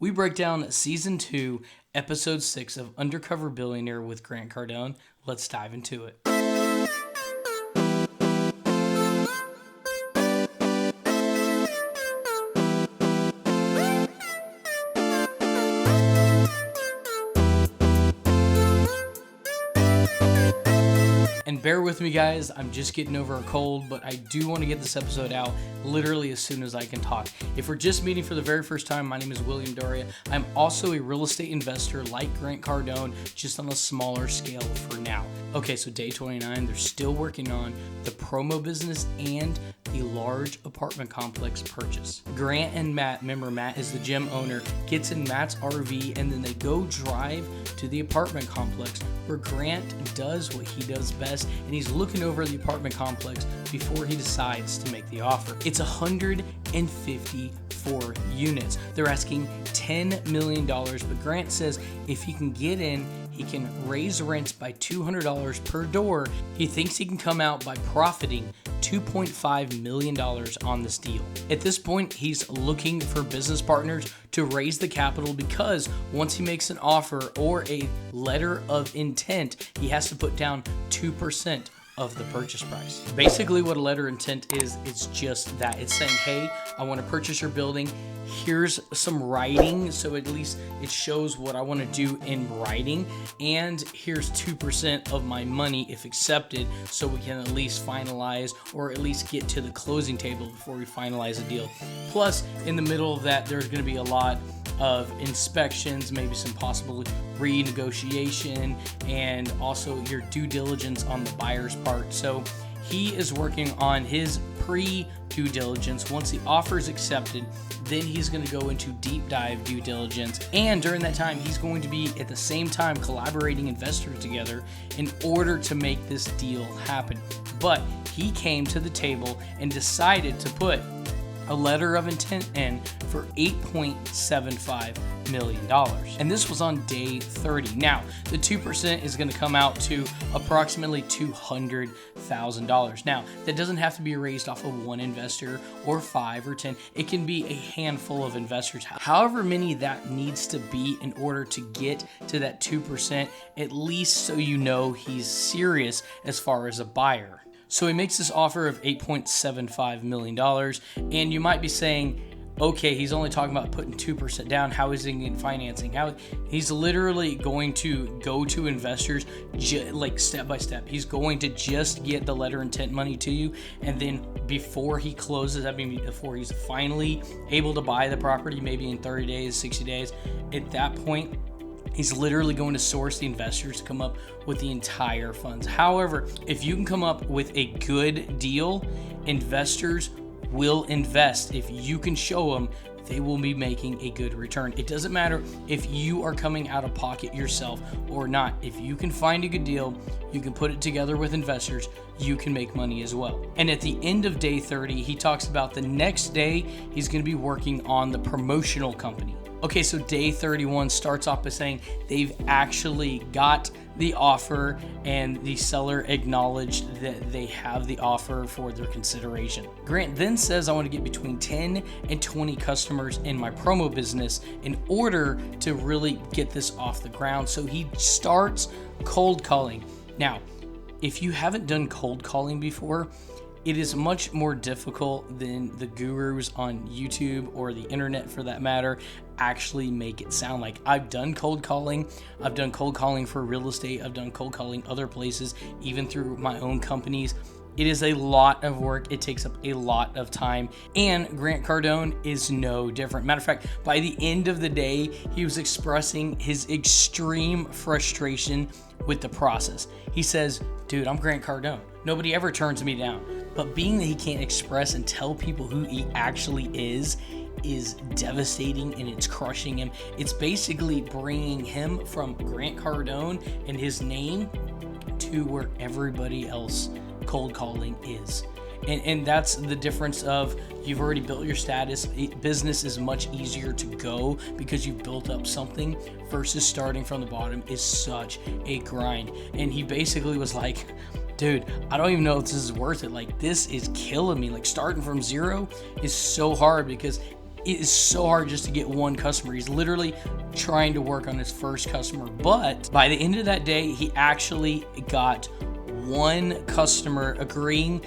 We break down Season 2, Episode 6 of Undercover Billionaire with Grant Cardone. Let's dive into it. And bear with me, guys, I'm just getting over a cold, but I do want to get this episode out literally as soon as I can talk. If we're just meeting for the very first time, my name is William Dauria. I'm also a real estate investor like Grant Cardone, just on a smaller scale for now. Okay, so day 29, they're still working on the promo business and the large apartment complex purchase. Grant and Matt, remember Matt is the gym owner, gets in Matt's RV and then they go drive to the apartment complex where Grant does what he does best, and he's looking over the apartment complex before he decides to make the offer. It's 154 units. They're asking $10 million, but Grant says if he can get in, he can raise rents by $200 per door. He thinks he can come out by profiting $2.5 million on this deal. At this point, he's looking for business partners to raise the capital because once he makes an offer or a letter of intent, he has to put down 2% of the purchase price. Basically what a letter of intent is, it's just that. It's saying, hey, I want to purchase your building. Here's some writing, so at least it shows what I want to do in writing, and here's 2% of my money if accepted, so we can at least finalize or at least get to the closing table before we finalize a deal. Plus, in the middle of that, there's going to be a lot of inspections, maybe some possible renegotiation, and also your due diligence on the buyer's part. So he is working on his pre-due diligence. Once the offer is accepted, then he's going to go into deep dive due diligence. And during that time, he's going to be at the same time collaborating investors together in order to make this deal happen. But he came to the table and decided to put a letter of intent in for $8.75 million. And this was on day 30. Now, the 2% is going to come out to approximately $200,000. Now, that doesn't have to be raised off of one investor or 5 or 10. It can be a handful of investors. However many that needs to be in order to get to that 2%, at least so you know he's serious as far as a buyer. So he makes this offer of $8.75 million, and you might be saying, okay, he's only talking about putting 2% down. How is he getting financing? He's literally going to go to investors like step by step. He's going to just get the letter of intent money to you, and then before he closes, before he's finally able to buy the property, maybe in 30 days, 60 days, at that point, he's literally going to source the investors to come up with the entire funds. However, if you can come up with a good deal, investors will invest. If you can show them, they will be making a good return. It doesn't matter if you are coming out of pocket yourself or not. If you can find a good deal, you can put it together with investors, you can make money as well. And at the end of day 30, he talks about the next day, he's going to be working on the promotional company. Okay, so day 31 starts off by saying they've actually got the offer and the seller acknowledged that they have the offer for their consideration. Grant then says, I want to get between 10 and 20 customers in my promo business in order to really get this off the ground. So he starts cold calling. Now, if you haven't done cold calling before, it is much more difficult than the gurus on YouTube or the internet for that matter actually make it sound like. I've done cold calling. I've done cold calling for real estate. I've done cold calling other places, even through my own companies. It is a lot of work. It takes up a lot of time. And Grant Cardone is no different. Matter of fact, by the end of the day, he was expressing his extreme frustration with the process. He says, dude, I'm Grant Cardone. Nobody ever turns me down. But being that he can't express and tell people who he actually is devastating, and it's crushing him. It's basically bringing him from Grant Cardone and his name to where everybody else cold calling is. And that's the difference of you've already built your status. Business is much easier to go because you've built up something versus starting from the bottom is such a grind. And he basically was like, dude, I don't even know if this is worth it. Like, this is killing me. Like, starting from zero is so hard because it is so hard just to get one customer. He's literally trying to work on his first customer. But by the end of that day, he actually got one customer agreeing.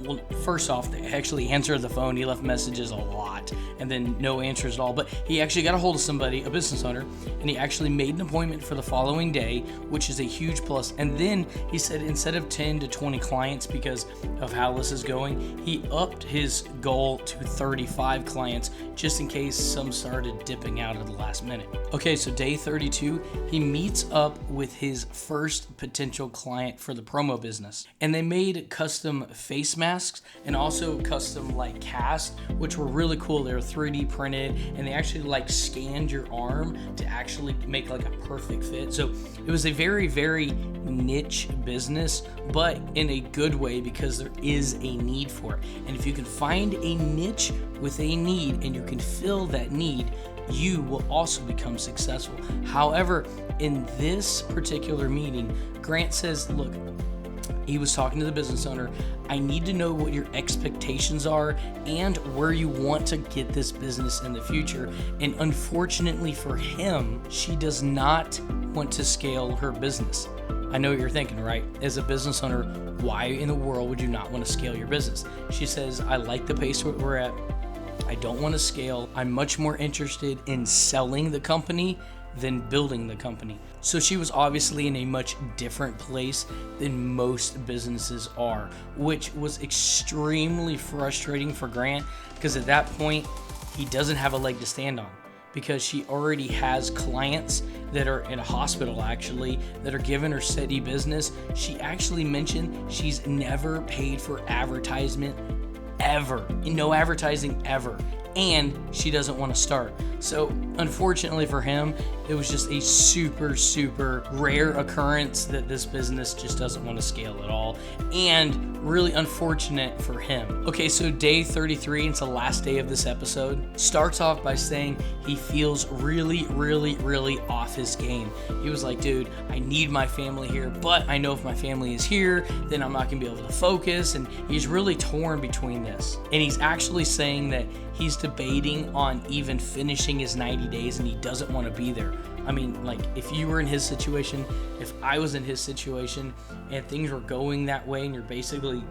Well, first off, they actually answered the phone. He left messages a lot and then no answers at all. But he actually got a hold of somebody, a business owner, and he actually made an appointment for the following day, which is a huge plus. And then he said instead of 10 to 20 clients, because of how this is going, he upped his goal to 35 clients just in case some started dipping out at the last minute. Okay, so day 32, he meets up with his first potential client for the promo business. And they made custom face masks and also custom like casts, which were really cool. They were 3D printed and they actually like scanned your arm to actually make like a perfect fit. So it was a very, very niche business, but in a good way because there is a need for it. And if you can find a niche with a need and you can fill that need, you will also become successful. However, in this particular meeting, Grant says, look, he was talking to the business owner, I need to know what your expectations are and where you want to get this business in the future. And unfortunately for him, she does not want to scale her business. I know what you're thinking, right? As a business owner, why in the world would you not want to scale your business? She says, I like the pace we're at. I don't want to scale. I'm much more interested in selling the company than building the company. So she was obviously in a much different place than most businesses are, which was extremely frustrating for Grant because at that point, he doesn't have a leg to stand on because she already has clients that are in a hospital actually that are giving her steady business. She actually mentioned she's never paid for advertisement ever, no advertising ever, and she doesn't want to start. So unfortunately for him, it was just a super, super rare occurrence that this business just doesn't want to scale at all, and really unfortunate for him. Okay, so day 33, it's the last day of this episode, starts off by saying he feels really, really, really off his game. He was like, dude, I need my family here, but I know if my family is here, then I'm not gonna be able to focus, and he's really torn between this. And he's actually saying that he's debating on even finishing his 90 days and he doesn't want to be there. I mean, like, if you were in his situation, if I was in his situation and things were going that way and you're basically,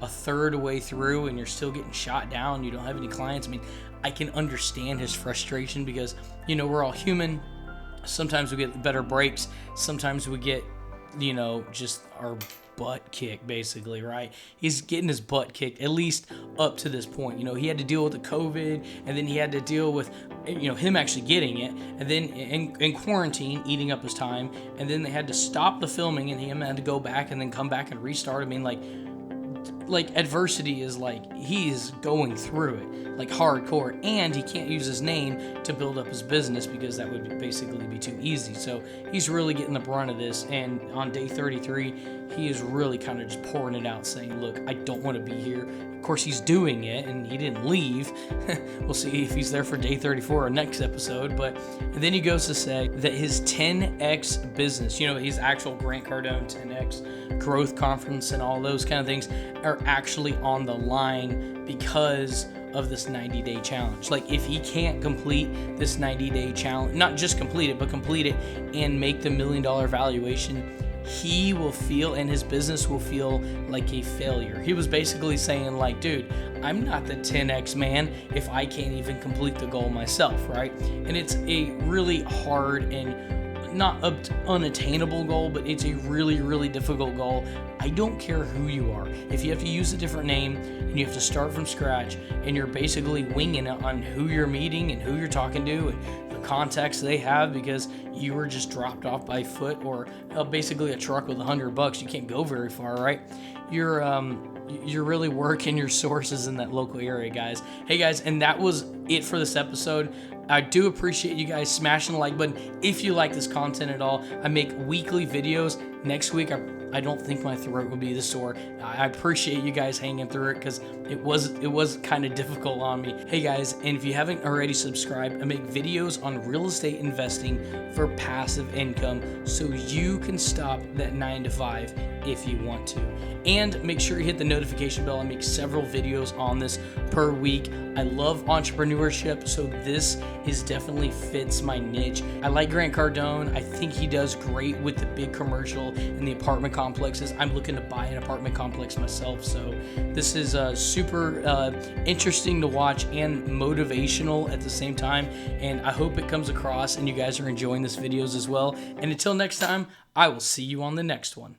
a third way through and you're still getting shot down, you don't have any clients, I mean, I can understand his frustration because, we're all human. Sometimes we get better breaks. Sometimes we get, just our butt kicked, basically, right? He's getting his butt kicked, at least up to this point. He had to deal with the COVID, and then he had to deal with, him actually getting it, and then in quarantine, eating up his time, and then they had to stop the filming, and him had to go back and then come back and restart. I mean, like adversity is like he's going through it like hardcore, and he can't use his name to build up his business because that would basically be too easy. So he's really getting the brunt of this, and on day 33 he is really kind of just pouring it out, saying, look, I don't want to be here. Of course he's doing it and he didn't leave. We'll see if he's there for day 34 or next episode. But and then he goes to say that his 10x business, his actual Grant Cardone 10x growth conference and all those kind of things are actually on the line because of this 90-day challenge. Like, if he can't complete this 90-day challenge, not just complete it, but complete it and make the $1 million valuation, he will feel, and his business will feel like a failure. He was basically saying, like, dude, I'm not the 10x man if I can't even complete the goal myself, right? And it's a really hard and not unattainable goal, but it's a really, really difficult goal. I don't care who you are. If you have to use a different name and you have to start from scratch and you're basically winging it on who you're meeting and who you're talking to and the contacts they have because you were just dropped off by foot or basically a truck with $100, you can't go very far, right? You're really working your sources in that local area, guys. Hey guys, and that was it for this episode. I do appreciate you guys smashing the like button if you like this content at all. I make weekly videos. Next week, I I don't think my throat would be the sore. I appreciate you guys hanging through it because it was kind of difficult on me. Hey guys, and if you haven't already subscribed, I make videos on real estate investing for passive income so you can stop that 9 to 5 if you want to. And make sure you hit the notification bell. I make several videos on this per week. I love entrepreneurship, so this is definitely fits my niche. I like Grant Cardone. I think he does great with the big commercial and the apartment complexes. I'm looking to buy an apartment complex myself, so this is super interesting to watch and motivational at the same time, and I hope it comes across and you guys are enjoying this videos as well. And until next time, I will see you on the next one.